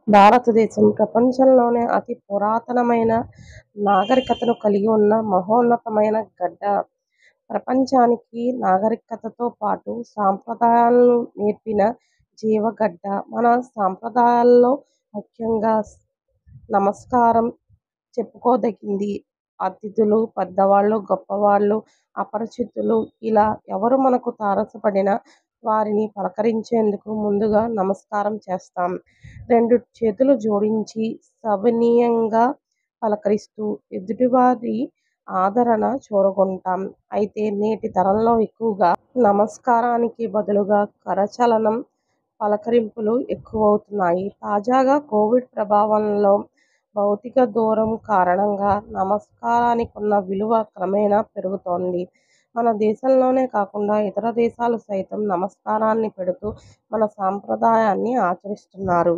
భారతదేశం ప్రపంచంలోనే అతి పురాతనమైన నాగరికతను కలిగి ఉన్న మహోన్నతమైన గడ్డ. ప్రపంచానికి నాగరికతతో పాటు సాంప్రదాయాలను నేర్పిన జీవగడ్డ. మన సాంప్రదాయాల్లో ముఖ్యంగా నమస్కారం చెప్పుకోదగింది. అతిథులు, పెద్దవాళ్ళు, గొప్పవాళ్ళు, అపరిచితులు ఇలా ఎవరు మనకు తారసపడినా వారిని పలకరించేందుకు ముందుగా నమస్కారం చేస్తాం. రెండు చేతులు జోడించి సవినయంగా పలకరిస్తూ ఎదుటివారి ఆదరణ చూరగొంటాం. అయితే నేటి తరంలో ఎక్కువగా నమస్కారానికి బదులుగా కరచలనం, పలకరింపులు ఎక్కువవుతున్నాయి. తాజాగా కోవిడ్ ప్రభావంలో భౌతిక దూరం కారణంగా నమస్కారానికున్న విలువ క్రమేణా పెరుగుతోంది. మన దేశంలోనే కాకుండా ఇతర దేశాలు సైతం నమస్కారాన్ని పెడుతూ మన సాంప్రదాయాన్ని ఆచరిస్తున్నారు.